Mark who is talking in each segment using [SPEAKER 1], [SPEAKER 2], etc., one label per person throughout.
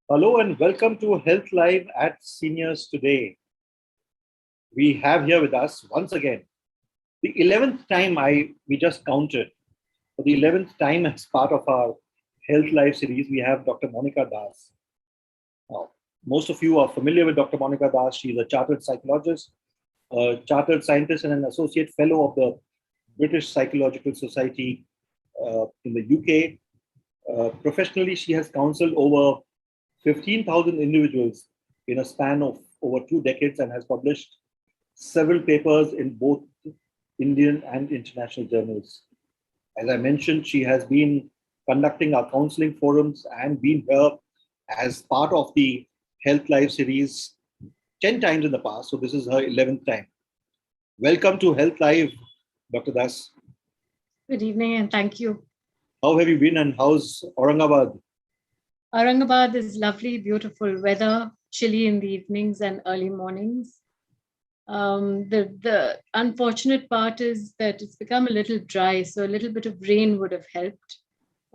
[SPEAKER 1] Hello and welcome to Health Live at Seniors Today. We have here with us once again the 11th time we just counted. For the 11th time as part of our Health Live series, we have Dr. Monika Dass. Now, most of you are familiar with Dr. Monika Dass. She is a chartered psychologist, a chartered scientist, and an associate fellow of the British Psychological Society in the UK. Professionally, she has counseled over 15,000 individuals in a span of over 2 decades and has published several papers in both Indian and international journals. As I mentioned, she has been conducting our counseling forums and been here as part of the Health Live series 10 times in the past. So this is her 11th time. Welcome to Health Live, Dr. Das.
[SPEAKER 2] Good evening and thank you.
[SPEAKER 1] How have you been and how's Aurangabad?
[SPEAKER 2] Aurangabad is lovely, beautiful weather, chilly in the evenings and early mornings. The unfortunate part is that it's become a little dry, so a little bit of rain would have helped.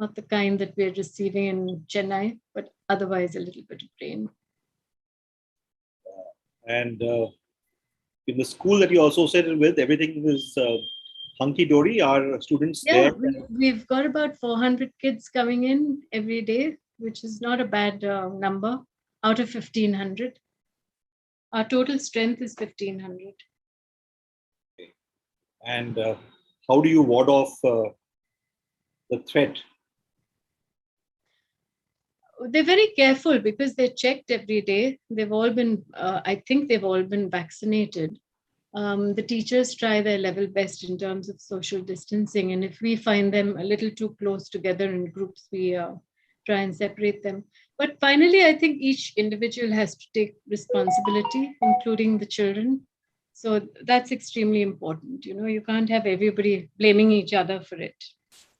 [SPEAKER 2] Not the kind that we're receiving in Chennai, but otherwise a little bit of rain.
[SPEAKER 1] And in the school that you're associated with, everything is hunky-dory. Are students there?
[SPEAKER 2] We've got about 400 kids coming in every day, which is not a bad number out of 1,500. Our total strength is 1,500.
[SPEAKER 1] Okay. And how do you ward off the threat?
[SPEAKER 2] They're very careful because they're checked every day. They've all been, I think they've all been vaccinated. The teachers try their level best in terms of social distancing. And if we find them a little too close together in groups, we try and separate them. But finally, I think each individual has to take responsibility, including the children. So that's extremely important. You know, you can't have everybody blaming each other for it.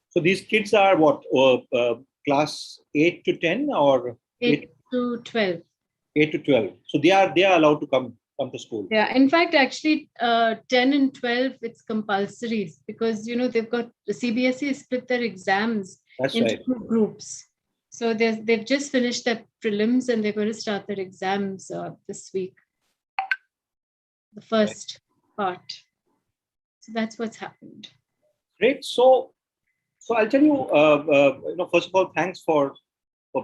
[SPEAKER 1] So these kids are what, class 8 to 10 or
[SPEAKER 2] 8 to 12?
[SPEAKER 1] 8 to 12. So they are allowed to come to school.
[SPEAKER 2] Yeah, in fact, actually 10 and 12, it's compulsory because, you know, they've got the CBSE split their exams into two groups. So they've just finished their prelims and they're going to start their exams this week. The first part. So that's what's happened.
[SPEAKER 1] Great. So I'll tell you, first of all, thanks for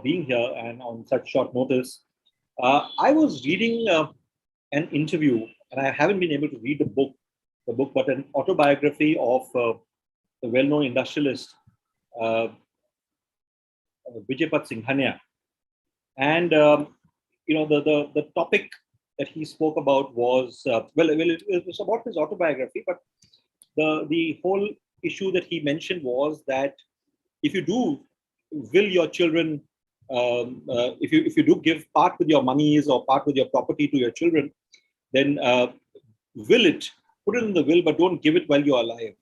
[SPEAKER 1] being here and on such short notice. I was reading an interview, and I haven't been able to read the book, but an autobiography of the well-known industrialist Vijaypat Singhania. And the topic that he spoke about was it was about his autobiography, but the whole issue that he mentioned was that if you do will your children, if you do give part with your monies or part with your property to your children, then will it, put it in the will, but don't give it while you're alive.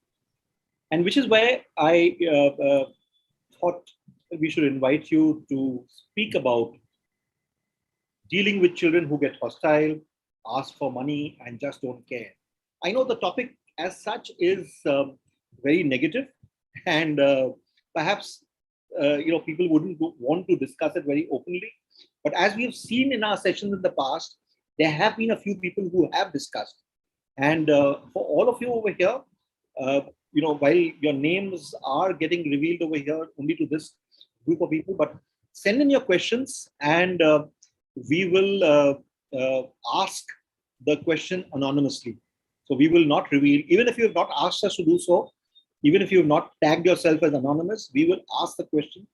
[SPEAKER 1] And which is why I thought we should invite you to speak about dealing with children who get hostile, ask for money, and just don't care. I know the topic as such is very negative, and perhaps people wouldn't want to discuss it very openly. But as we have seen in our sessions in the past, there have been a few people who have discussed. And for all of you over here, while your names are getting revealed over here only to this group of people, but send in your questions and we will ask the question anonymously. So we will not reveal, even if you have not asked us to do so, even if you have not tagged yourself as anonymous, we will ask the question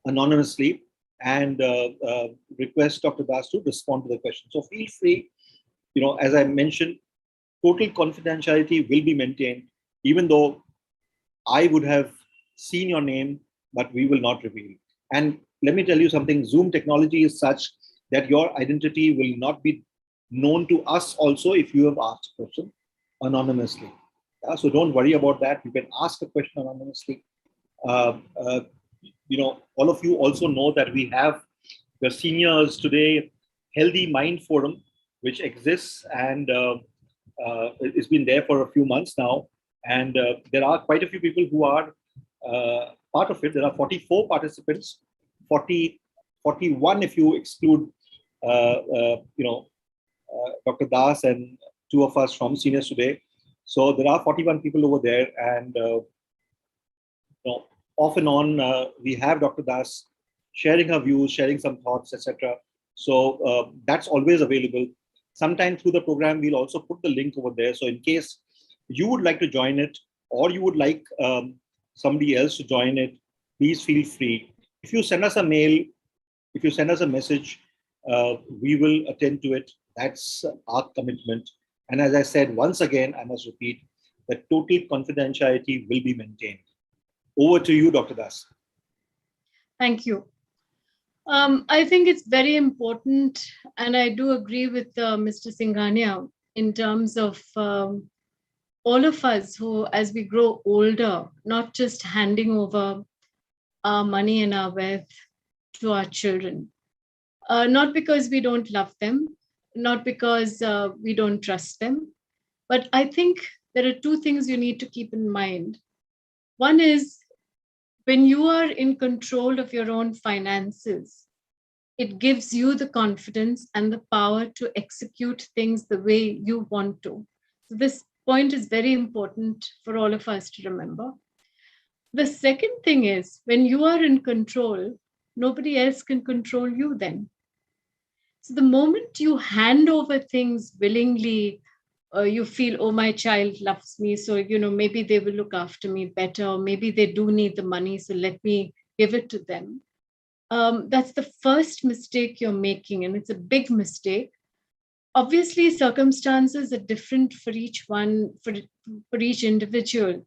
[SPEAKER 1] anonymously and request Dr. Das to respond to the question. So feel free, as I mentioned, total confidentiality will be maintained, even though I would have seen your name, but we will not reveal. And let me tell you something, Zoom technology is such that your identity will not be known to us also if you have asked a question anonymously. So don't worry about that. You can ask a question anonymously. All of you also know that we have the Seniors Today Healthy Mind Forum, which exists and it's been there for a few months now. And there are quite a few people who are part of it. There are 44 participants, 40 41 if you exclude, Dr. Das and two of us from seniors today. So there are 41 people over there, and off and on, we have Dr. Das sharing her views, sharing some thoughts, etc. So that's always available. Sometime through the program, we'll also put the link over there. So in case you would like to join it, or you would like somebody else to join it, please feel free. If you send us a mail, if you send us a message, we will attend to it. That's our commitment. And as I said, once again, I must repeat that total confidentiality will be maintained. Over to you, Dr. Das.
[SPEAKER 2] Thank you. I think it's very important, and I do agree with Mr. Singhania in terms of all of us who, as we grow older, not just handing over our money and our wealth to our children, not because we don't love them, not because we don't trust them, but I think there are two things you need to keep in mind. One is, when you are in control of your own finances, it gives you the confidence and the power to execute things the way you want to. So this point is very important for all of us to remember. The second thing is, when you are in control, nobody else can control you then. So the moment you hand over things willingly, you feel, oh, my child loves me, so maybe they will look after me better, or maybe they do need the money, so let me give it to them. That's the first mistake you're making, and it's a big mistake. Obviously, circumstances are different for each one, for each individual.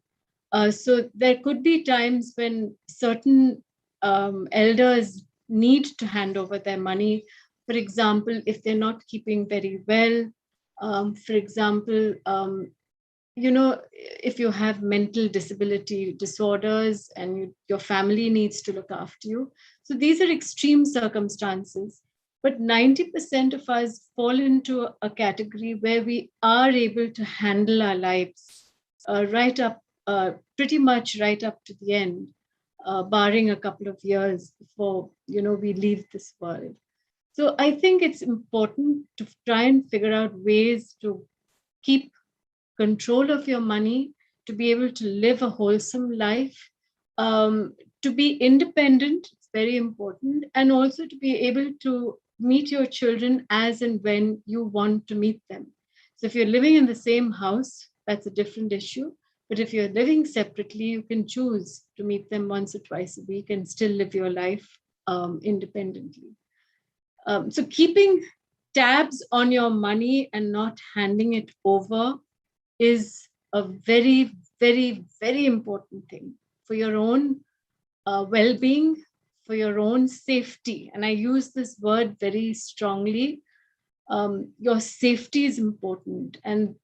[SPEAKER 2] So there could be times when certain elders need to hand over their money. For example, if they're not keeping very well, for example, if you have mental disability disorders and your family needs to look after you. So these are extreme circumstances. But 90% of us fall into a category where we are able to handle our lives pretty much right up to the end, barring a couple of years before we leave this world. So I think it's important to try and figure out ways to keep control of your money, to be able to live a wholesome life, to be independent, it's very important, and also to be able to meet your children as and when you want to meet them. So if you're living in the same house, that's a different issue. But if you're living separately, you can choose to meet them once or twice a week and still live your life independently. So keeping tabs on your money and not handing it over is a very, very, very important thing for your own well-being, for your own safety. And I use this word very strongly. Your safety is important. And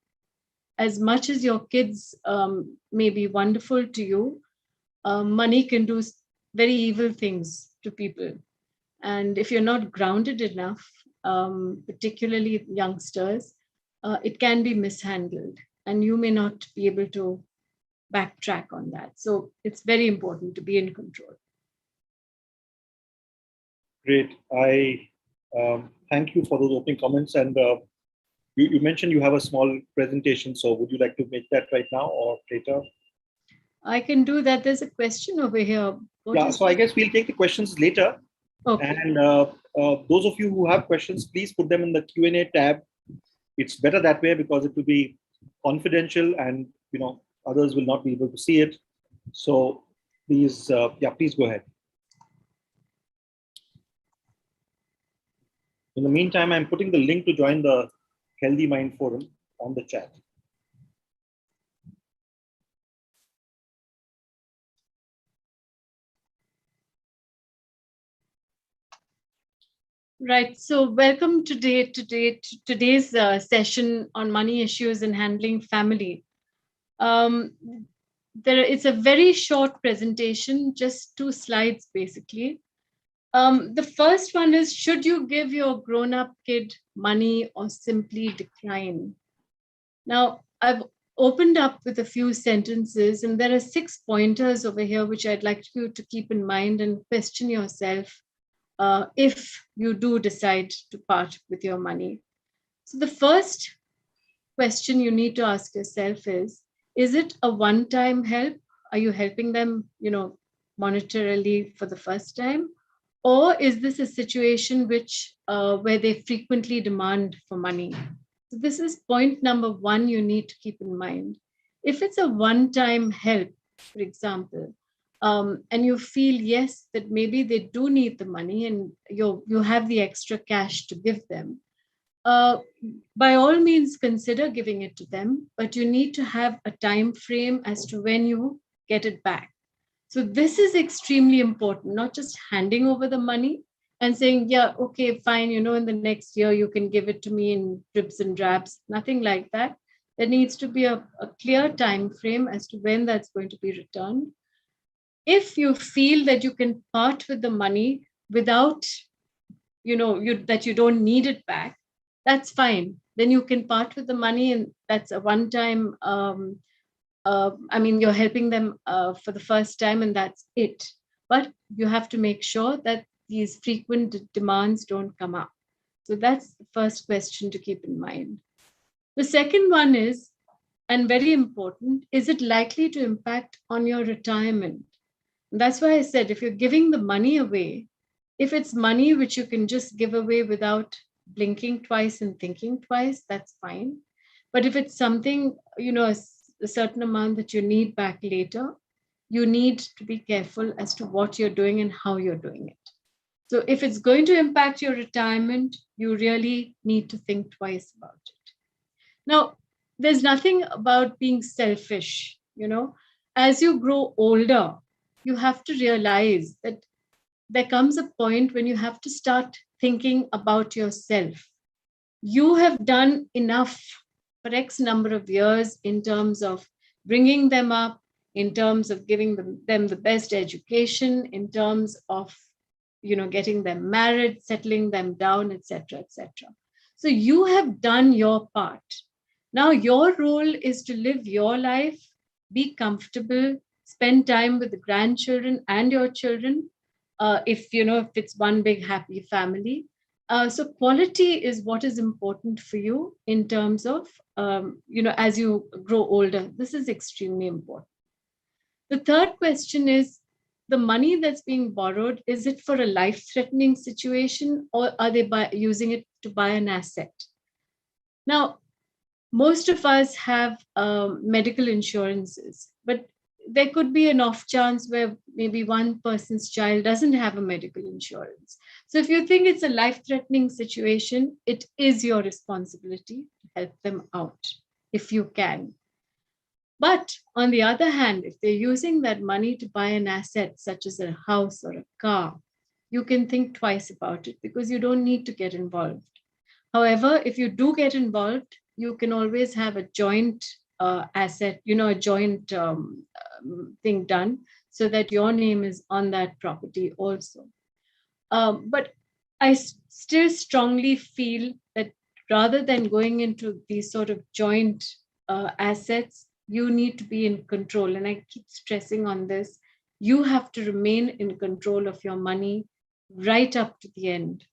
[SPEAKER 2] as much as your kids may be wonderful to you, money can do very evil things to people. And if you're not grounded enough, particularly youngsters, it can be mishandled, and you may not be able to backtrack on that. So it's very important to be in control.
[SPEAKER 1] Great. I thank you for those opening comments. And you mentioned you have a small presentation. So would you like to make that right now or later?
[SPEAKER 2] I can do that. There's a question over here.
[SPEAKER 1] So I guess we'll take the questions later. Okay. And those of you who have questions, please put them in the Q&A tab. It's better that way because it will be confidential and others will not be able to see it. So please, please go ahead. In the meantime, I'm putting the link to join the Healthy Mind Forum on the chat.
[SPEAKER 2] Right. So welcome to today's session on money issues and handling family. It's a very short presentation, just 2 slides basically. The first one is, should you give your grown-up kid money or simply decline? Now, I've opened up with a few sentences, and there are 6 pointers over here which I'd like you to keep in mind and question yourself if you do decide to part with your money. So the first question you need to ask yourself is it a one-time help? Are you helping them, monetarily for the first time? Or is this a situation where they frequently demand for money? So this is point number one you need to keep in mind. If it's a one-time help, for example, and you feel, yes, that maybe they do need the money and you have the extra cash to give them, by all means consider giving it to them, but you need to have a time frame as to when you get it back. So this is extremely important, not just handing over the money and saying, yeah, okay, fine, in the next year you can give it to me in dribs and drabs, nothing like that. There needs to be a clear time frame as to when that's going to be returned. If you feel that you can part with the money without, that you don't need it back, that's fine. Then you can part with the money, and that's a one-time, you're helping them for the first time, and that's it. But you have to make sure that these frequent demands don't come up. So that's the first question to keep in mind. The second one is, and very important, is it likely to impact on your retirement? That's why I said, if you're giving the money away, if it's money which you can just give away without blinking twice and thinking twice, that's fine. But if it's something, a certain amount that you need back later, you need to be careful as to what you're doing and how you're doing it. So if it's going to impact your retirement, you really need to think twice about it. Now, there's nothing about being selfish, As you grow older, you have to realize that there comes a point when you have to start thinking about yourself. You have done enough for X number of years in terms of bringing them up, in terms of giving them the best education, in terms of, getting them married, settling them down, etc., etc. So you have done your part. Now your role is to live your life, be comfortable, spend time with the grandchildren and your children, if it's one big happy family. So quality is what is important for you in terms of, as you grow older. This is extremely important. The third question is, the money that's being borrowed, is it for a life-threatening situation, or are they using it to buy an asset? Now, most of us have medical insurances, but there could be an off chance where maybe one person's child doesn't have a medical insurance. So if you think it's a life-threatening situation, it is your responsibility to help them out if you can. But on the other hand, if they're using that money to buy an asset such as a house or a car, you can think twice about it because you don't need to get involved. However, if you do get involved, you can always have a joint asset, a joint thing done so that your name is on that property also. But I still strongly feel that rather than going into these sort of joint assets, you need to be in control. And I keep stressing on this. You have to remain in control of your money right up to the end.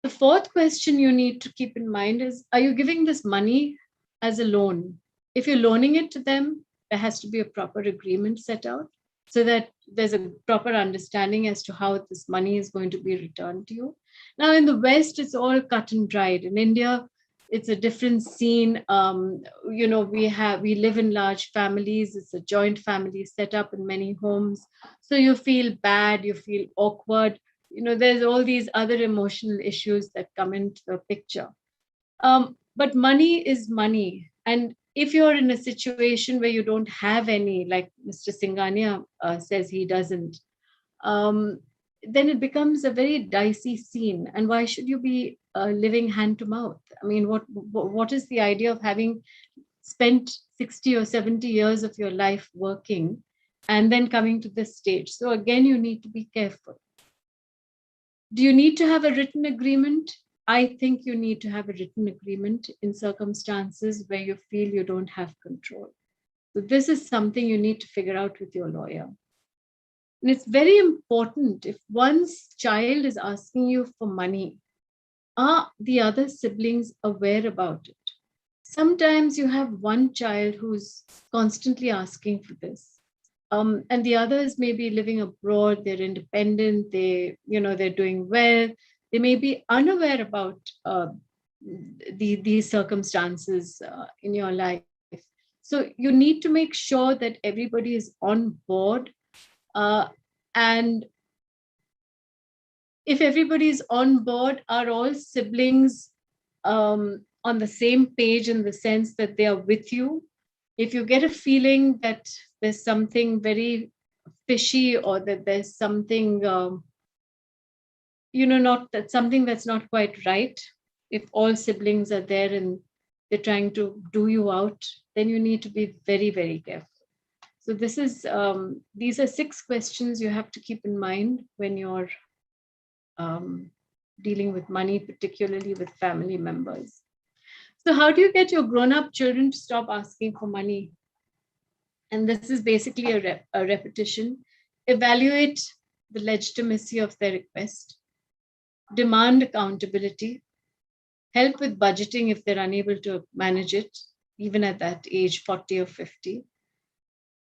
[SPEAKER 2] The fourth question you need to keep in mind is, are you giving this money as a loan? If you're loaning it to them, there has to be a proper agreement set out so that there's a proper understanding as to how this money is going to be returned to you. Now, in the West, it's all cut and dried. In India, it's a different scene. We live in large families. It's a joint family set up in many homes. So you feel bad, you feel awkward. There's all these other emotional issues that come into the picture. But money is money. And if you're in a situation where you don't have any, like Mr. Singhania says he doesn't, then it becomes a very dicey scene. And why should you be living hand to mouth? I mean, what is the idea of having spent 60 or 70 years of your life working and then coming to this stage? So again, you need to be careful. Do you need to have a written agreement? I think you need to have a written agreement in circumstances where you feel you don't have control. So this is something you need to figure out with your lawyer. And it's very important, if one's child is asking you for money, are the other siblings aware about it? Sometimes you have one child who's constantly asking for this. And the others may be living abroad, they're independent, they're doing well. They may be unaware about these circumstances in your life. So you need to make sure that everybody is on board. And if everybody is on board, are all siblings on the same page in the sense that they are with you? If you get a feeling that there's something very fishy, or that there's something, not that something that's not quite right, if all siblings are there and they're trying to do you out, then you need to be very, very careful. So these are 6 questions you have to keep in mind when you're dealing with money, particularly with family members. So how do you get your grown-up children to stop asking for money? And this is basically a repetition. Evaluate the legitimacy of their request. Demand accountability. Help with budgeting if they're unable to manage it, even at that age, 40 or 50.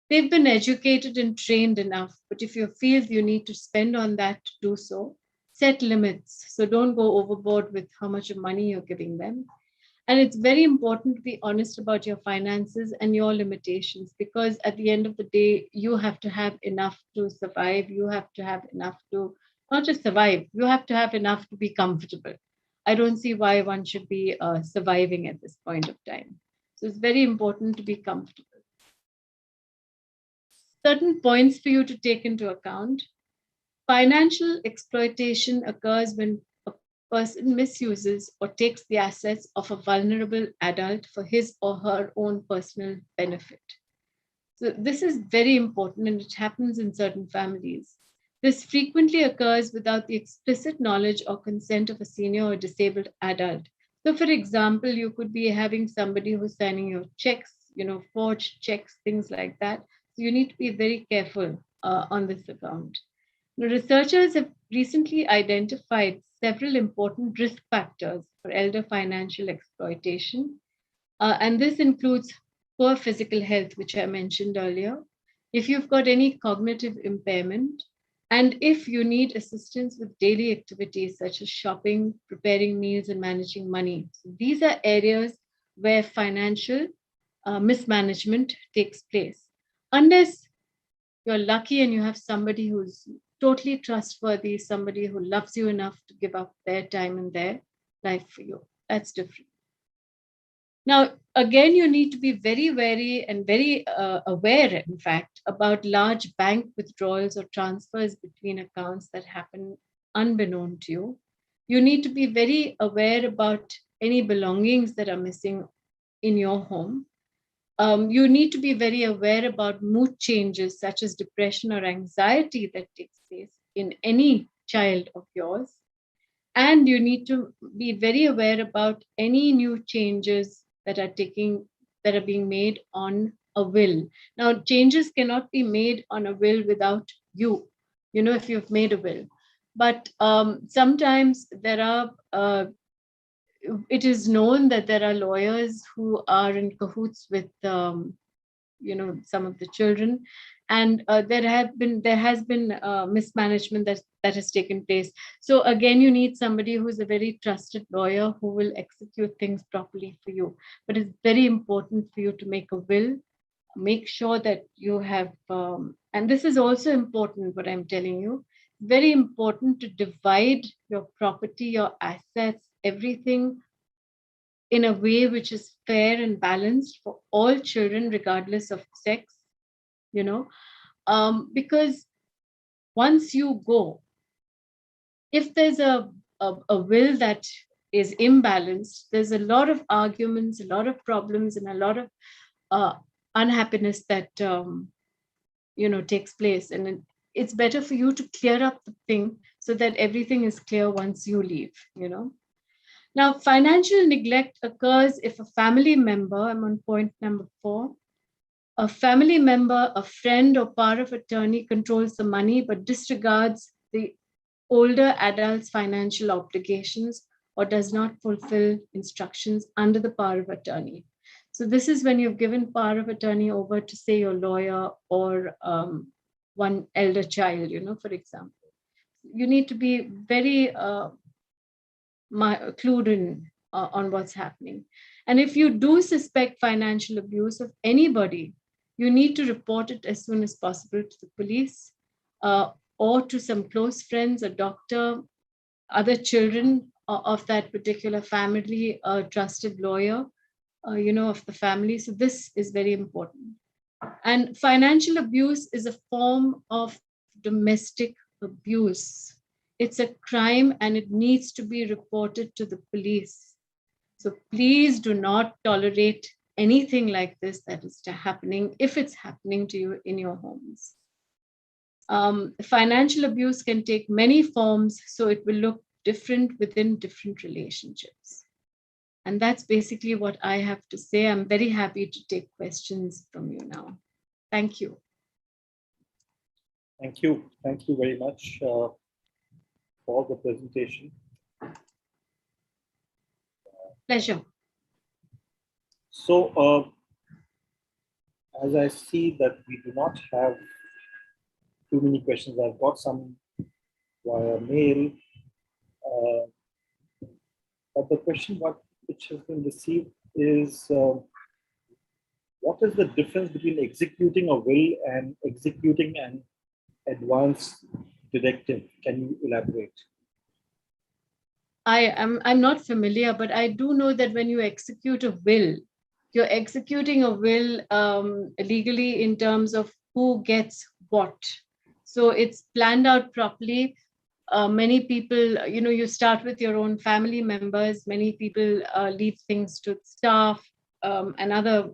[SPEAKER 2] They've been educated and trained enough, but if you feel you need to spend on that, do so. Set limits. So don't go overboard with how much money you're giving them. And it's very important to be honest about your finances and your limitations, because at the end of the day, you have to have enough to survive. You have to have enough to not just survive, you have to have enough to be comfortable. I don't see why one should be surviving at this point of time. So it's very important to be comfortable. Certain points for you to take into account. Financial exploitation occurs when a person misuses or takes the assets of a vulnerable adult for his or her own personal benefit. So this is very important, and it happens in certain families. This frequently occurs without the explicit knowledge or consent of a senior or disabled adult. So for example, you could be having somebody who's signing your checks, forged checks, things like that. So you need to be very careful on this account. Now, researchers have recently identified several important risk factors for elder financial exploitation. And this includes poor physical health, which I mentioned earlier. If you've got any cognitive impairment, and if you need assistance with daily activities such as shopping, preparing meals, and managing money. So these are areas where financial mismanagement takes place. Unless you're lucky and you have somebody who's totally trustworthy, somebody who loves you enough to give up their time and their life for you. That's different. Now, again, you need to be very wary and very aware, in fact, about large bank withdrawals or transfers between accounts that happen unbeknown to you. You need to be very aware about any belongings that are missing in your home. You need to be very aware about mood changes such as depression or anxiety that takes place in any child of yours. And you need to be very aware about any new changes that are being made on a will. Now, changes cannot be made on a will without you, if you've made a will. But sometimes there are it is known that there are lawyers who are in cahoots with some of the children, and there has been mismanagement that has taken place. So again, you need somebody who's a very trusted lawyer who will execute things properly for you. But it's very important for you to make a will. Make sure that you have, and this is also important, what I'm telling you, very important to divide your property, your assets, everything in a way which is fair and balanced for all children, regardless of sex, because once you go, if there's a will that is imbalanced, there's a lot of arguments, a lot of problems, and a lot of unhappiness that takes place. And it's better for you to clear up the thing so that everything is clear once you leave. Now, financial neglect occurs if a family member, I'm on point number 4, a family member, a friend, or power of attorney controls the money but disregards the older adult's financial obligations or does not fulfill instructions under the power of attorney. So this is when you've given power of attorney over to, say, your lawyer or one elder child, for example. You need to be very clued in on what's happening. And if you do suspect financial abuse of anybody, you need to report it as soon as possible to the police or to some close friends, a doctor, other children of that particular family, a trusted lawyer, of the family. So this is very important. And financial abuse is a form of domestic abuse. It's a crime and it needs to be reported to the police. So please do not tolerate anything like this that is happening, if it's happening to you in your homes. Financial abuse can take many forms, so it will look different within different relationships. And that's basically what I have to say. I'm very happy to take questions from you now. Thank you.
[SPEAKER 1] Thank you. Thank you very much for the presentation.
[SPEAKER 2] Pleasure.
[SPEAKER 1] So, as I see that we do not have too many questions, I've got some via mail. But the question which has been received is, what is the difference between executing a will and executing an advance directive? Can you elaborate?
[SPEAKER 2] I'm not familiar, but I do know that when you execute a will, you're executing a will legally in terms of who gets what. So it's planned out properly. Many people, you start with your own family members. Many people leave things to staff and other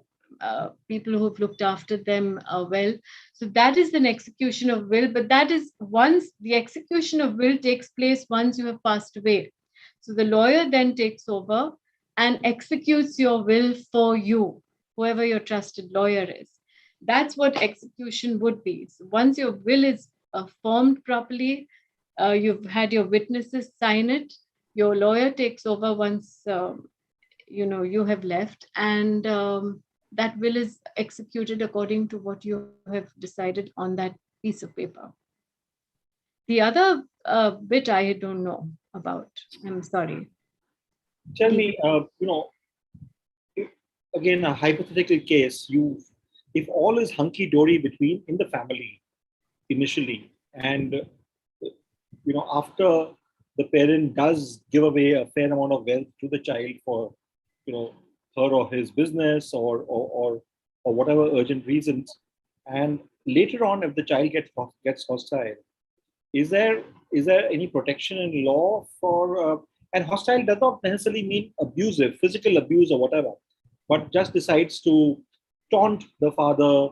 [SPEAKER 2] people who've looked after them well. So that is an execution of will, but that is once the execution of will takes place once you have passed away. So the lawyer then takes over and executes your will for you, whoever your trusted lawyer is. That's what execution would be. So once your will is formed properly, you've had your witnesses sign it, your lawyer takes over once you have left, and that will is executed according to what you have decided on that piece of paper. The other bit I don't know about. I'm sorry.
[SPEAKER 1] Tell me, again, a hypothetical case, if all is hunky-dory in the family initially, and after the parent does give away a fair amount of wealth to the child for, her or his business or whatever urgent reasons, and later on, if the child gets hostile, is there any protection in law for? And hostile does not necessarily mean abusive, physical abuse or whatever, but just decides to taunt the father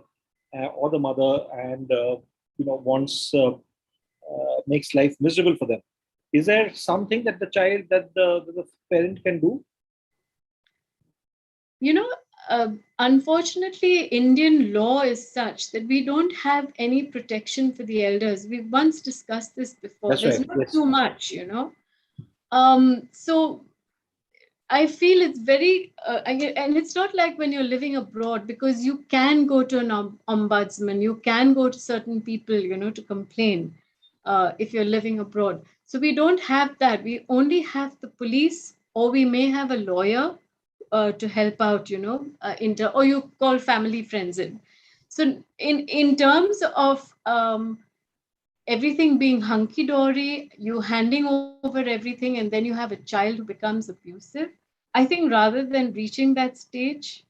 [SPEAKER 1] or the mother and makes life miserable for them. Is there something that the parent can do?
[SPEAKER 2] Unfortunately, Indian law is such that we don't have any protection for the elders. We once discussed this before.
[SPEAKER 1] That's
[SPEAKER 2] There's
[SPEAKER 1] right.
[SPEAKER 2] not
[SPEAKER 1] Yes.
[SPEAKER 2] too much, So I feel it's very, and it's not like when you're living abroad, because you can go to an ombudsman, you can go to certain people, to complain if you're living abroad. So we don't have that. We only have the police, or we may have a lawyer to help out, or you call family friends in. So in terms of everything being hunky-dory, you handing over everything, and then you have a child who becomes abusive, I think rather than reaching that stage,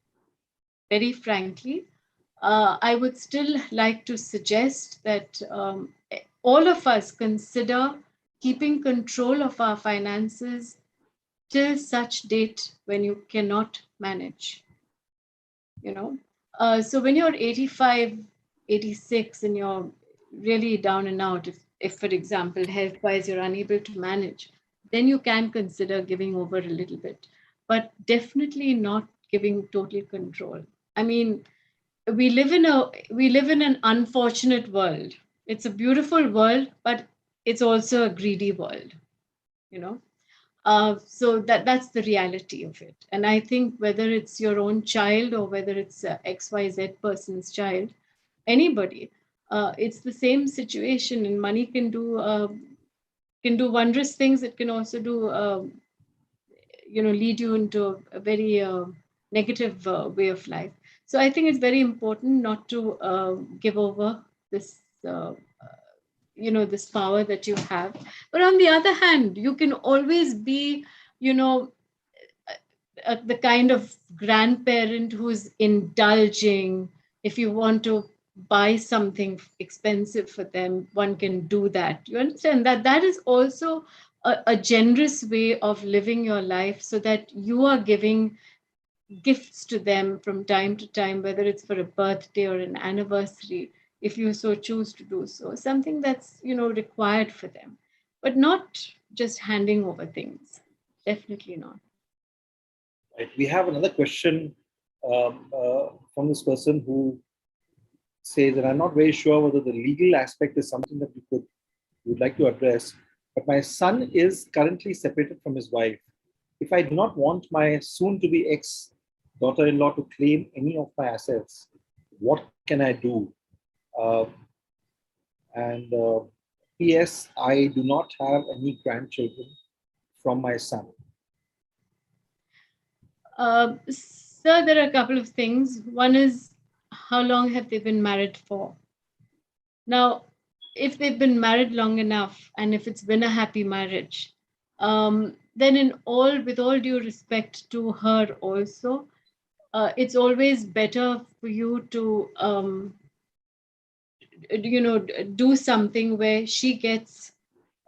[SPEAKER 2] very frankly, I would still like to suggest that all of us consider keeping control of our finances till such date when you cannot manage. So when you're 85, 86, and you're really down and out, if for example, health-wise, you're unable to manage, then you can consider giving over a little bit, but definitely not giving total control. I mean, we live in an unfortunate world. It's a beautiful world, but it's also a greedy world, you know. So that's the reality of it. And I think whether it's your own child or whether it's XYZ person's child, anybody, it's the same situation. And money can do wondrous things. It can also do lead you into a very negative way of life. So I think it's very important not to give over this this power that you have. But on the other hand, you can always be, you know the kind of grandparent who's indulging. If you want to buy something expensive for them, one can do that. You understand that that is also a generous way of living your life, so that you are giving gifts to them from time to time, whether it's for a birthday or an anniversary, if you so choose to do so, something that's required for them, but not just handing over things. Definitely not.
[SPEAKER 1] Right. We have another question from this person who says that I'm not very sure whether the legal aspect is something that you would like to address, but my son is currently separated from his wife. If I do not want my soon-to-be ex-daughter-in-law to claim any of my assets, what can I do? And P.S. I do not have any grandchildren from my son.
[SPEAKER 2] Sir, there are a couple of things. One is, how long have they been married for? Now, if they've been married long enough, and if it's been a happy marriage, then with all due respect to her also, it's always better for you to do something where she gets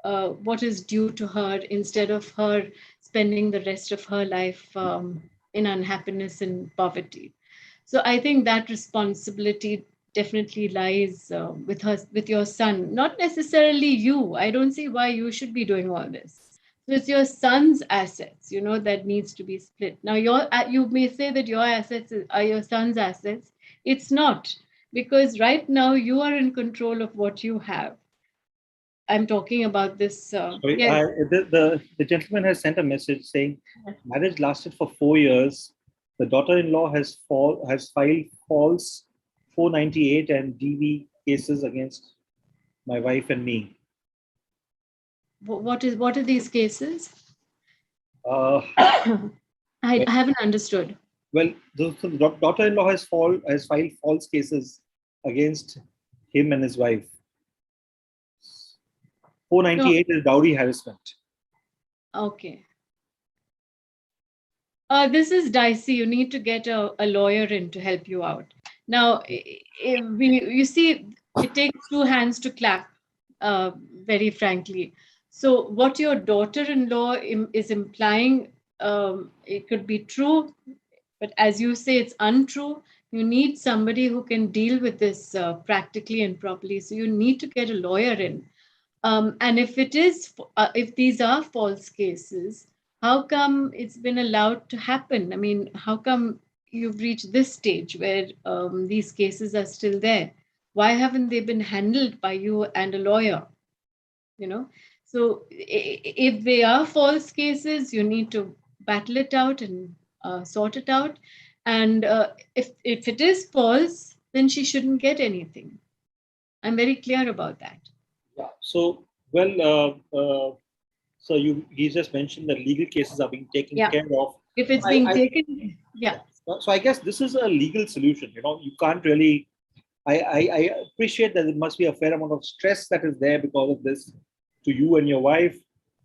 [SPEAKER 2] what is due to her, instead of her spending the rest of her life in unhappiness and poverty. So I think that responsibility definitely lies with your son, not necessarily you. I don't see why you should be doing all this. So it's your son's assets, that needs to be split. Now, you may say that your assets are your son's assets. It's not, because right now you are in control of what you have. I'm talking about this.
[SPEAKER 1] Sorry,
[SPEAKER 2] Yes.
[SPEAKER 1] the gentleman has sent a message saying marriage lasted for 4 years. The daughter-in-law has filed false 498 and DV cases against my wife and me.
[SPEAKER 2] What are these cases?
[SPEAKER 1] Uh,
[SPEAKER 2] I haven't understood.
[SPEAKER 1] well, the daughter-in-law has filed false cases against him and his wife. 498 is dowry harassment.
[SPEAKER 2] Okay. This is dicey. You need to get a lawyer in to help you out. Now, you see, it takes two hands to clap, very frankly. So what your daughter-in-law is implying, it could be true, but as you say, it's untrue. You need somebody who can deal with this practically and properly. So you need to get a lawyer in. And if these are false cases, how come it's been allowed to happen? I mean, how come you've reached this stage where these cases are still there? Why haven't they been handled by you and a lawyer? So if they are false cases, you need to battle it out and sort it out. And if it is false, then she shouldn't get anything. I'm very clear about that.
[SPEAKER 1] Yeah. So, so he just mentioned that legal cases are being taken care of.
[SPEAKER 2] If it's being taken, yeah.
[SPEAKER 1] So I guess this is a legal solution. You can't really. I appreciate that there must be a fair amount of stress that is there because of this to you and your wife,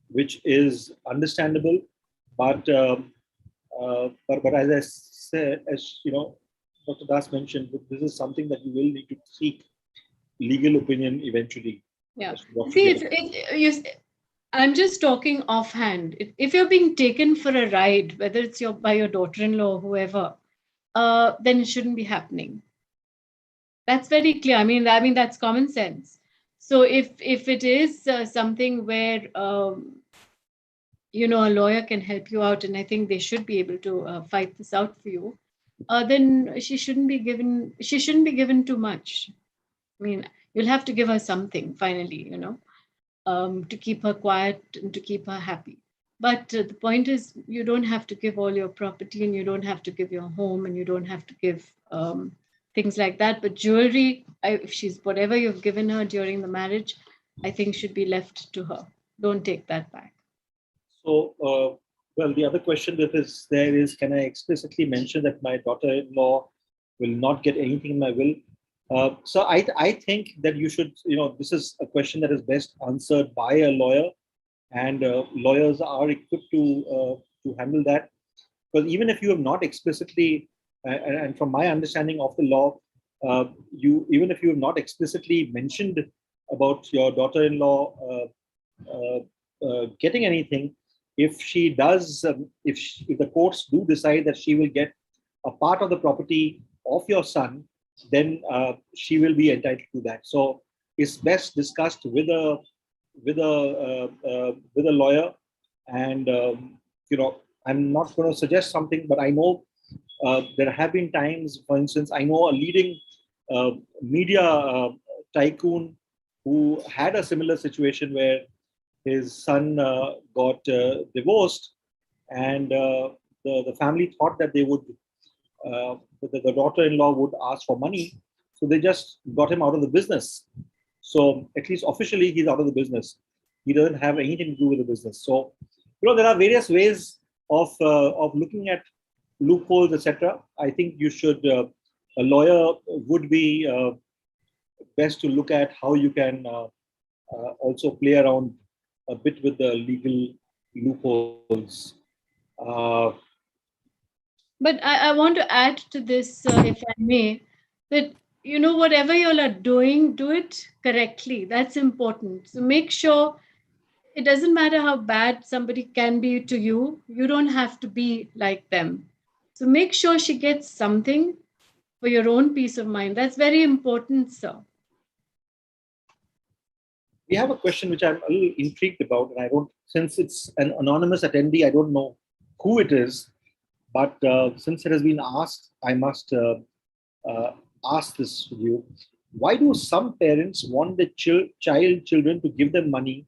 [SPEAKER 1] which is understandable. But as I said, Dr. Das mentioned, this is something that you will need to seek legal opinion eventually.
[SPEAKER 2] Yeah. See, I'm just talking offhand. If you're being taken for a ride, whether it's by your daughter-in-law or whoever, then it shouldn't be happening. That's very clear. I mean, that's common sense. So if it is something where a lawyer can help you out, and I think they should be able to fight this out for you, then she shouldn't be given too much. I mean, you'll have to give her something finally, to keep her quiet and to keep her happy. But the point is, you don't have to give all your property, and you don't have to give your home, and you don't have to give things like that. But jewelry, if she's whatever you've given her during the marriage, I think should be left to her. Don't take that back.
[SPEAKER 1] So, well, the other question that is there is, can I explicitly mention that my daughter-in-law will not get anything in my will? So I think that you should, this is a question that is best answered by a lawyer, and lawyers are equipped to handle that. Because even if you have not explicitly, and from my understanding of the law, even if you have not explicitly mentioned about your daughter-in-law getting anything, if she does, if the courts do decide that she will get a part of the property of your son, then she will be entitled to that. So it's best discussed with a lawyer. And I'm not going to suggest something, but I know there have been times, for instance, I know a leading media tycoon who had a similar situation where his son got divorced, and the family thought that they would, the daughter-in-law would ask for money, so they just got him out of the business. So at least officially, he's out of the business. He doesn't have anything to do with the business. So there are various ways of looking at loopholes, etc. I think you should. A lawyer would be best to look at how you can also play around a bit with the legal loopholes.
[SPEAKER 2] But I want to add to this, if I may, that whatever you all are doing, do it correctly. That's important. So make sure it doesn't matter how bad somebody can be to you. You don't have to be like them. So make sure she gets something for your own peace of mind. That's very important, sir.
[SPEAKER 1] We have a question which I'm a little intrigued about, and since it's an anonymous attendee, I don't know who it is, but since it has been asked, I must ask this with you. Why do some parents want the children to give them money,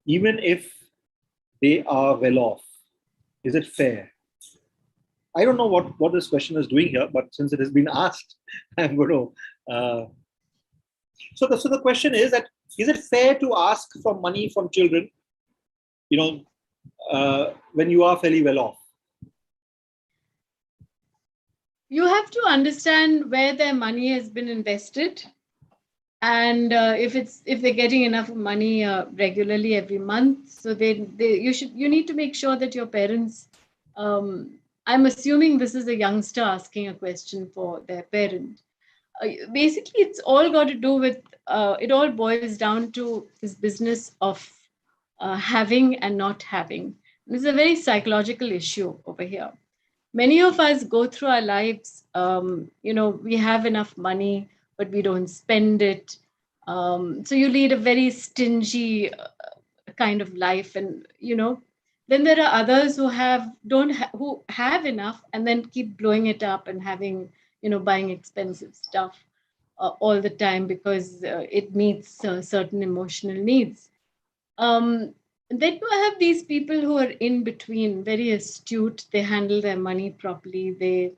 [SPEAKER 1] even if they are well off? Is it fair? I don't know what this question is doing here, but since it has been asked, I'm going to. So the question is that, is it fair to ask for money from children, when you are fairly well off?
[SPEAKER 2] You have to understand where their money has been invested, and if they're getting enough money regularly every month. So you need to make sure that your parents. I'm assuming this is a youngster asking a question for their parent. Basically, it's all got to do with, it all boils down to this business of having and not having. This is a very psychological issue over here. Many of us go through our lives, we have enough money, but we don't spend it. So you lead a very stingy kind of life. And, then there are others who who have enough and then keep blowing it up and having, buying expensive stuff all the time because it meets certain emotional needs. Then you have these people who are in between, very astute. They handle their money properly. They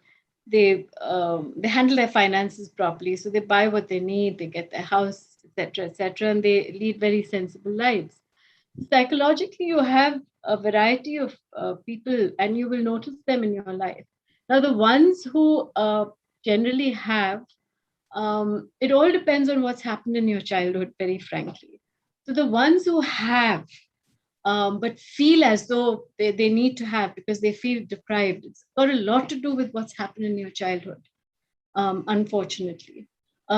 [SPEAKER 2] handle their finances properly. So they buy what they need. They get their house, etc., and they lead very sensible lives. Psychologically, you have a variety of people, and you will notice them in your life. Now, the ones who generally have, it all depends on what's happened in your childhood, very frankly. So the ones who have, but feel as though they need to have because they feel deprived, it's got a lot to do with what's happened in your childhood, unfortunately.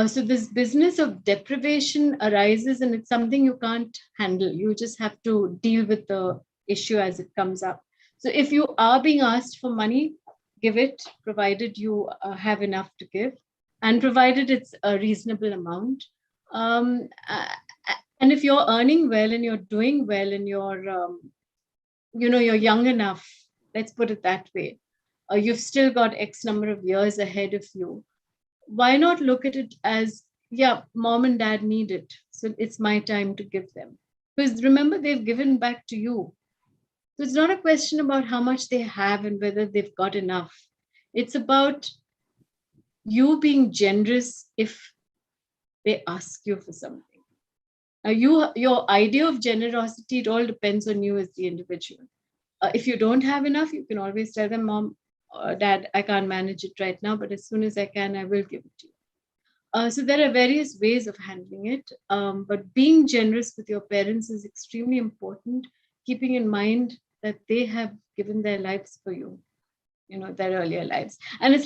[SPEAKER 2] So this business of deprivation arises, and it's something you can't handle. You just have to deal with the issue as it comes up. So if you are being asked for money, give it, provided you have enough to give, and provided it's a reasonable amount. And if you're earning well and you're doing well and you're young enough, let's put it that way, You've still got X number of years ahead of you. Why not look at it as, yeah, mom and dad need it, so it's my time to give them? Because remember, they've given back to you. So it's not a question about how much they have and whether they've got enough. It's about you being generous if they ask you for something. Your idea of generosity, it all depends on you as the individual. If you don't have enough, you can always tell them, mom, dad, I can't manage it right now, but as soon as I can, I will give it to you. So there are various ways of handling it, but being generous with your parents is extremely important, keeping in mind that they have given their lives for you, their earlier lives. And it's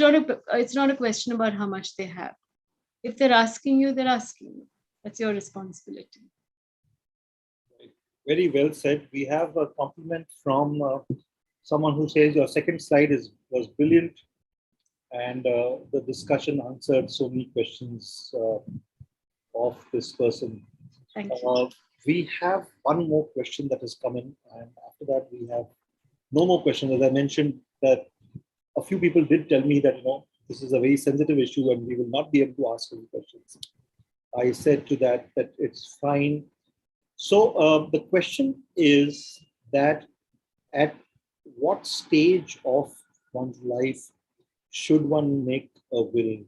[SPEAKER 2] not a question about how much they have. If they're asking you, they're asking you. That's your responsibility.
[SPEAKER 1] Very well said. We have a compliment from someone who says your second slide was brilliant, and the discussion answered so many questions of this person.
[SPEAKER 2] Thank you.
[SPEAKER 1] We have one more question that has come in, and after that we have no more questions. As I mentioned, that a few people did tell me that this is a very sensitive issue and we will not be able to ask any questions. I said to that it's fine. So the question is that at what stage of one's life should one make a will?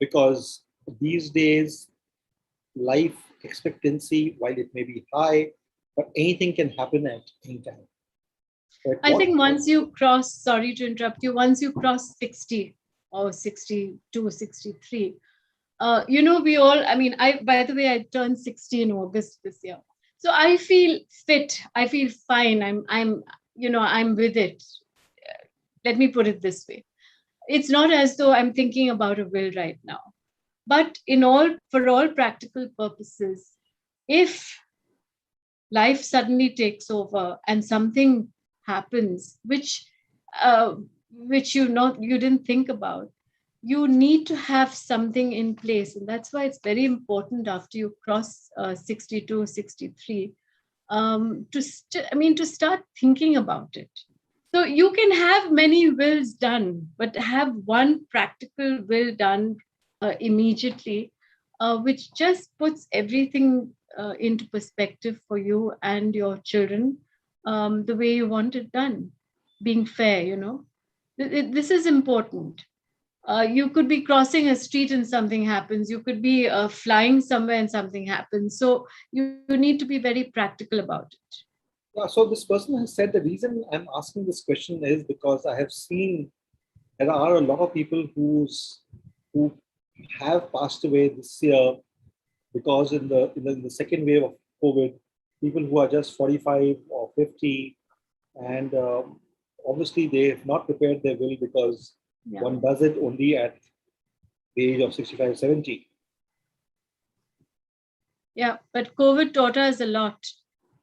[SPEAKER 1] Because these days, life expectancy, while it may be high, but anything can happen at any time.
[SPEAKER 2] I think once you cross, sorry to interrupt you, once you cross 60 or 62, 63, we all, by the way, I turned 60 in August this year. So I feel fit. I feel fine. I'm with it. Let me put it this way. It's not as though I'm thinking about a will right now. But for all practical purposes, if life suddenly takes over and something happens which you didn't think about, you need to have something in place. And that's why it's very important after you cross 62, 63, to start thinking about it. So you can have many wills done, but have one practical will done immediately, which just puts everything into perspective for you and your children, the way you want it done, being fair. This is important. You could be crossing a street and something happens. You could be flying somewhere and something happens. So you need to be very practical about it.
[SPEAKER 1] Yeah, so this person has said the reason I'm asking this question is because I have seen there are a lot of people who have passed away this year because in the second wave of COVID, people who are just 45 or 50, and obviously they have not prepared their will because one does it only at the age of 65, 70.
[SPEAKER 2] Yeah, but COVID taught us a lot.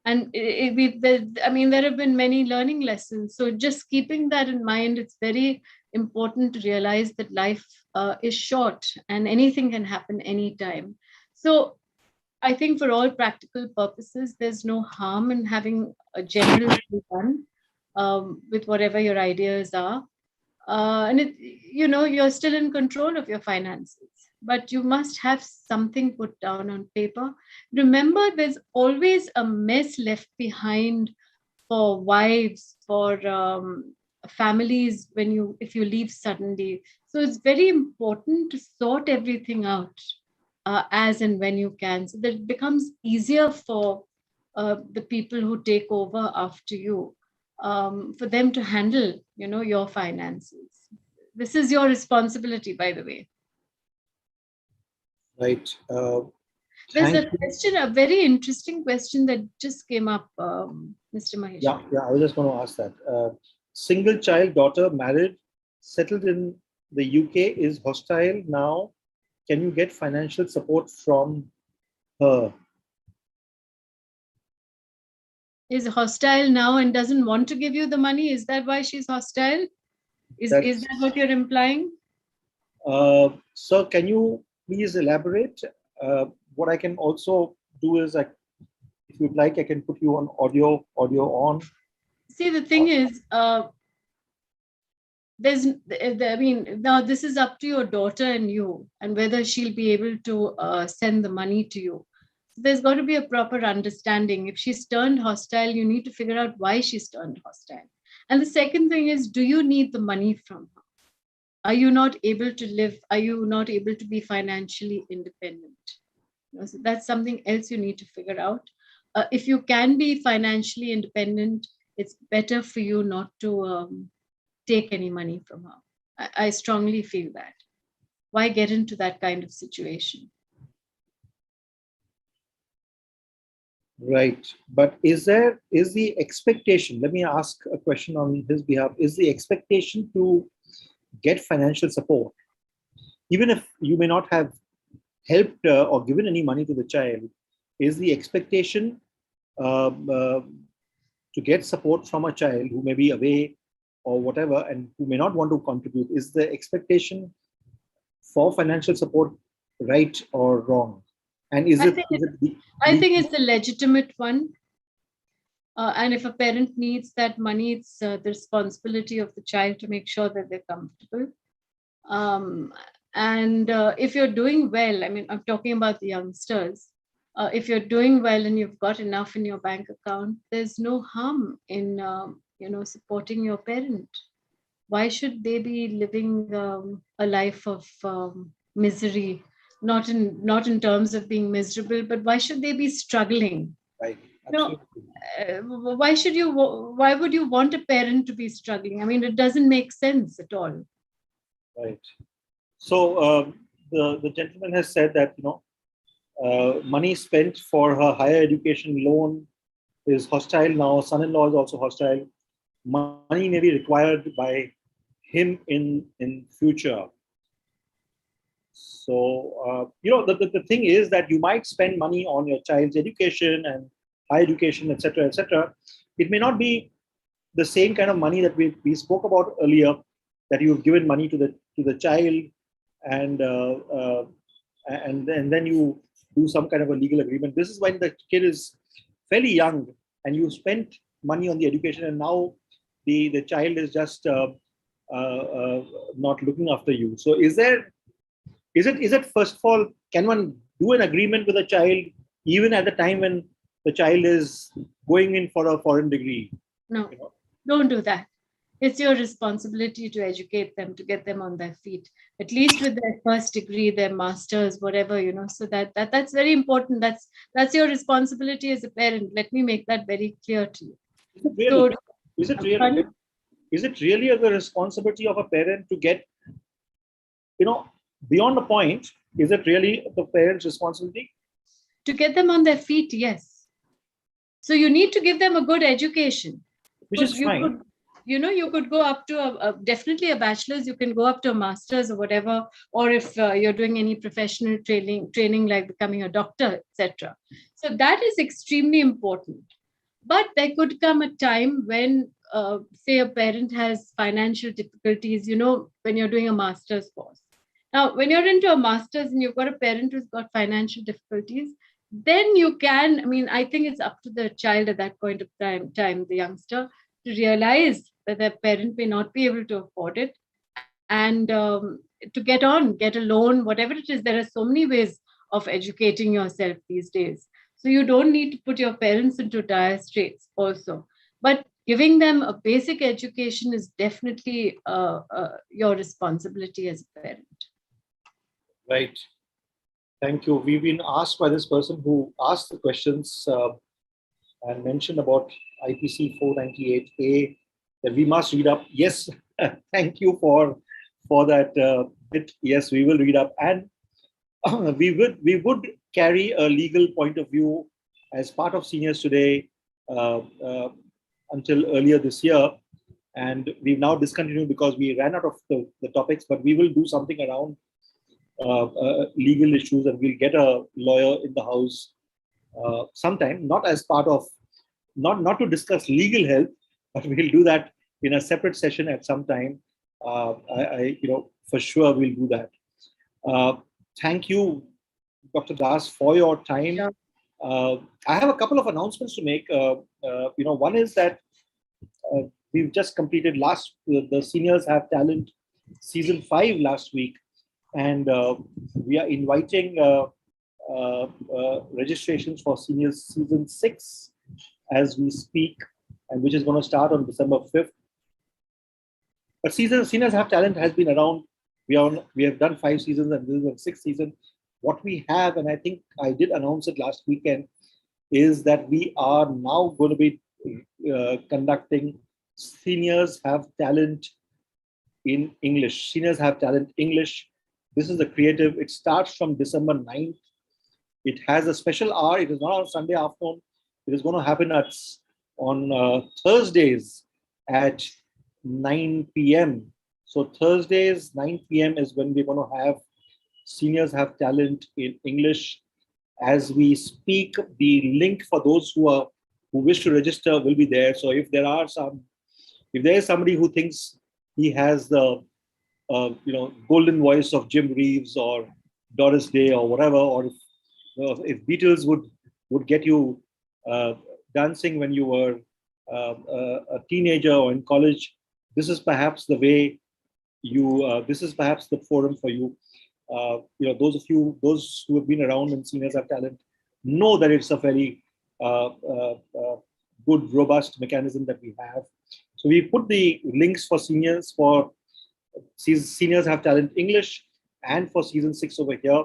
[SPEAKER 2] And there have been many learning lessons. So just keeping that in mind, it's very important to realize that life is short and anything can happen anytime. So I think for all practical purposes, there's no harm in having a general plan with whatever your ideas are. And you're still in control of your finances, but you must have something put down on paper. Remember, there's always a mess left behind for wives, for families if you leave suddenly. So it's very important to sort everything out as and when you can, so that it becomes easier for the people who take over after you, for them to handle, your finances. This is your responsibility, by the way.
[SPEAKER 1] Right.
[SPEAKER 2] There's a question, a very interesting question that just came up, Mr. Mahesh.
[SPEAKER 1] Yeah, I was just going to ask that. Single child daughter, married, settled in the UK, is hostile now. Can you get financial support from her?
[SPEAKER 2] Is hostile now and doesn't want to give you the money? Is that why she's hostile? Is that what you're implying?
[SPEAKER 1] Sir, can you please elaborate? What I can also do is, if you'd like, I can put you on audio on.
[SPEAKER 2] See, the thing is, I mean, now this is up to your daughter and you, and whether she'll be able to send the money to you. So there's got to be a proper understanding. If she's turned hostile, you need to figure out why she's turned hostile. And the second thing is, do you need the money from her? Are you not able to live? Are you not able to be financially independent? So that's something else you need to figure out. If you can be financially independent, it's better for you not to take any money from her. I strongly feel that. Why get into that kind of situation?
[SPEAKER 1] Right. But is the expectation, let me ask a question on his behalf, is the expectation to get financial support, even if you may not have helped or given any money to the child, is the expectation to get support from a child who may be away or whatever and who may not want to contribute, is the expectation for financial support right or wrong? And I think
[SPEAKER 2] it's a legitimate one. And if a parent needs that money, it's the responsibility of the child to make sure that they're comfortable. And if you're doing well, I mean, I'm talking about the youngsters. If you're doing well and you've got enough in your bank account, there's no harm in supporting your parent. Why should they be living a life of misery? Not in terms of being miserable, but why should they be struggling?
[SPEAKER 1] Right.
[SPEAKER 2] Why would you want a parent to be struggling? I mean, it doesn't make sense at all.
[SPEAKER 1] Right. So the gentleman has said that money spent for her higher education loan is hostile now. Son-in-law is also hostile. Money may be required by him in future. So the thing is that you might spend money on your child's education and higher education, etc., etc. It may not be the same kind of money that we spoke about earlier, that you've given money to the child, and then you do some kind of a legal agreement. This is when the kid is fairly young and you spent money on the education, and now the child is just not looking after you. So is it first of all, can one do an agreement with a child even at the time when the child is going in for a foreign degree?
[SPEAKER 2] No, don't do that. It's your responsibility to educate them, to get them on their feet, at least with their first degree, their masters, whatever, so that's very important. That's your responsibility as a parent. Let me make that very clear to you.
[SPEAKER 1] Is it really the responsibility of a parent to get, beyond the point? Is it really the parent's responsibility?
[SPEAKER 2] To get them on their feet, yes. So you need to give them a good education.
[SPEAKER 1] Which is fine.
[SPEAKER 2] You could go up to definitely a bachelor's, you can go up to a master's or whatever, or if you're doing any professional training like becoming a doctor, etc. So that is extremely important. But there could come a time when, say, a parent has financial difficulties, when you're doing a master's course. Now, when you're into a master's and you've got a parent who's got financial difficulties, then you can, I think it's up to the child at that point of time, the youngster, to realize that their parent may not be able to afford it, and to get a loan, whatever it is. There are so many ways of educating yourself these days. So you don't need to put your parents into dire straits also. But giving them a basic education is definitely your responsibility as a parent.
[SPEAKER 1] Right. Thank you. We've been asked by this person who asked the questions and mentioned about IPC 498A that we must read up. Yes, thank you for that bit. Yes, we will read up, and we would carry a legal point of view as part of Seniors Today until earlier this year, and we've now discontinued because we ran out of the topics. But we will do something around legal issues, and we'll get a lawyer in the house sometime, not as part of, not to discuss legal help, but we'll do that in a separate session at some time. For sure we'll do that. Thank you, Dr. Das, for your time.
[SPEAKER 2] Sure.
[SPEAKER 1] I have a couple of announcements to make. One is that we've just completed the Seniors Have Talent season 5 last week, and we are inviting registrations for Seniors season 6 as we speak, and which is going to start on December 5th. But Seniors Have Talent has been around. We have done 5 seasons, and this is the 6th season. What we have, and I think I did announce it last weekend, is that we are now going to be conducting Seniors Have Talent in English. Seniors Have Talent English. This is the creative. It starts from December 9th. It has a special hour. It is not on Sunday afternoon. It is going to happen on Thursdays at 9 p.m. So Thursdays, 9 p.m. is when we're going to have Seniors Have Talent in English. As we speak, the link for those who wish to register will be there. So if there is somebody who thinks he has the golden voice of Jim Reeves or Doris Day or whatever, or if Beatles would get you dancing when you were a teenager or in college, this is perhaps the way this is perhaps the forum for you. Those who have been around in Seniors Have Talent know that it's a very good, robust mechanism that we have. So we put the links for Seniors Have Talent English and for season 6 over here.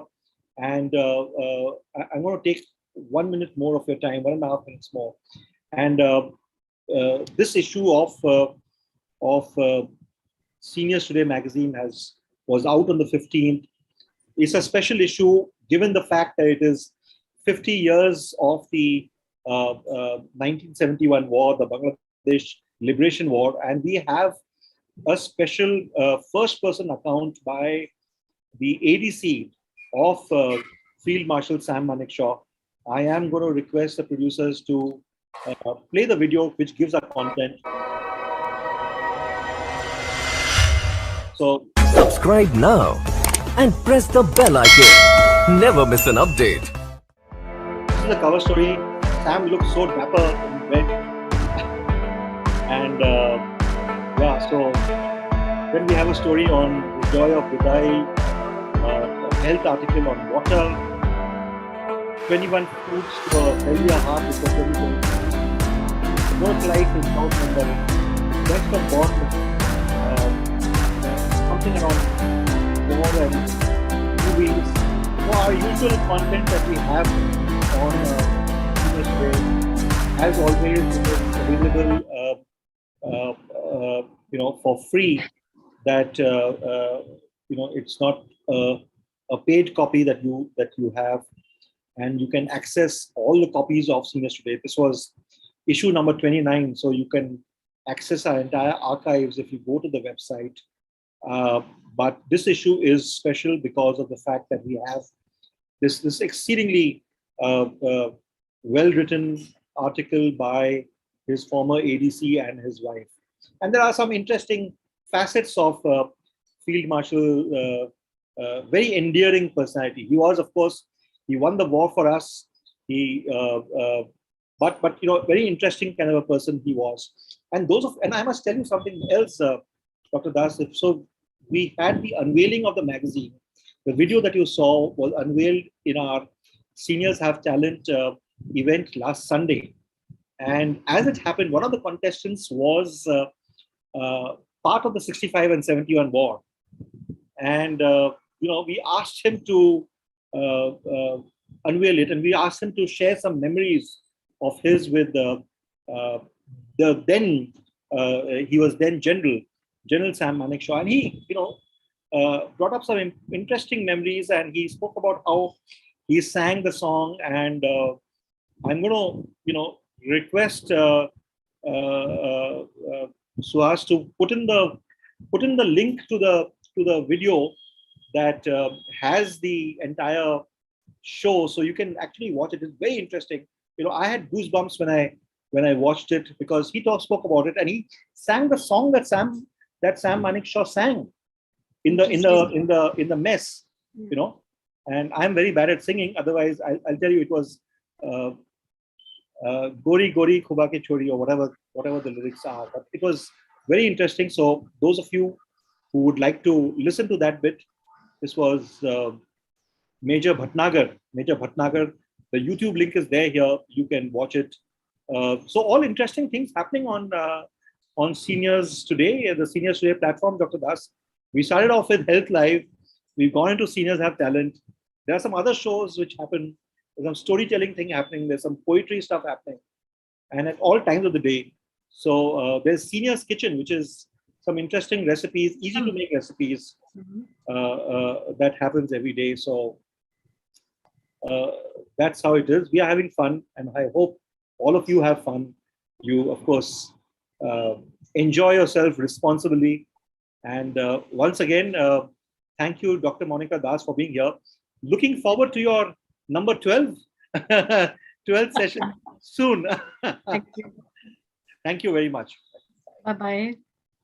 [SPEAKER 1] And I'm going to take 1 minute more of your time, 1.5 minutes more. And this issue of Seniors Today magazine was out on the 15th. It's a special issue given the fact that it is 50 years of the 1971 war, the Bangladesh Liberation War, and we have a special first-person account by the ADC of Field Marshal Sam Manekshaw. I am going to request the producers to play the video which gives our content. So
[SPEAKER 3] subscribe now and press the bell icon. Never miss an update.
[SPEAKER 1] This is the cover story. Sam looks so dapper in red. And so then we have a story on the joy of Bidai, a health article on water, 21 foods to a healthier heart is a very good. Work life in South Mumbai. Next on board, something around war and movies. So our usual content that we have on this way, as always, it is available for free. That it's not a paid copy that you have, and you can access all the copies of Seniors Today. This was issue number 29, so you can access our entire archives if you go to the website. But this issue is special because of the fact that we have this exceedingly well-written article by his former ADC and his wife. And there are some interesting facets of Field Marshal, very endearing personality. He was, of course, he won the war for us. But very interesting kind of a person he was. And I must tell you something else, Dr. Das. So we had the unveiling of the magazine. The video that you saw was unveiled in our Seniors Have Talent event last Sunday. And as it happened, one of the contestants was part of the 65 and 71 war. And, we asked him to unveil it, and we asked him to share some memories of his with he was then General Sam Manekshaw, and he, brought up some interesting memories, and he spoke about how he sang the song. And I'm going to, request Suhas to put in the link to the video that has the entire show, so you can actually watch it. It's very interesting. I had goosebumps when I watched it, because he spoke about it, and he sang the song that Sam Manekshaw sang in the mess, And I'm very bad at singing. Otherwise, I'll tell you, it was Gori Gori Khuba Ke Chori, or whatever the lyrics are. But it was very interesting. So those of you who would like to listen to that bit, this was Major Bhatnagar. The YouTube link is there here. You can watch it. So all interesting things happening on Seniors Today, the Seniors Today platform, Dr. Das. We started off with Health Live. We've gone into Seniors Have Talent. There are some other shows which happen. There's some storytelling thing happening. There's some poetry stuff happening. And at all times of the day. So there's Seniors Kitchen, which is some interesting recipes, easy to make recipes that happens every day. So that's how it is. We are having fun, and I hope all of you have fun. You, of course, enjoy yourself responsibly. And once again, thank you, Dr. Monika Das, for being here. Looking forward to your number 12, 12th session soon.
[SPEAKER 2] Thank you.
[SPEAKER 1] Thank you very much.
[SPEAKER 2] Bye-bye.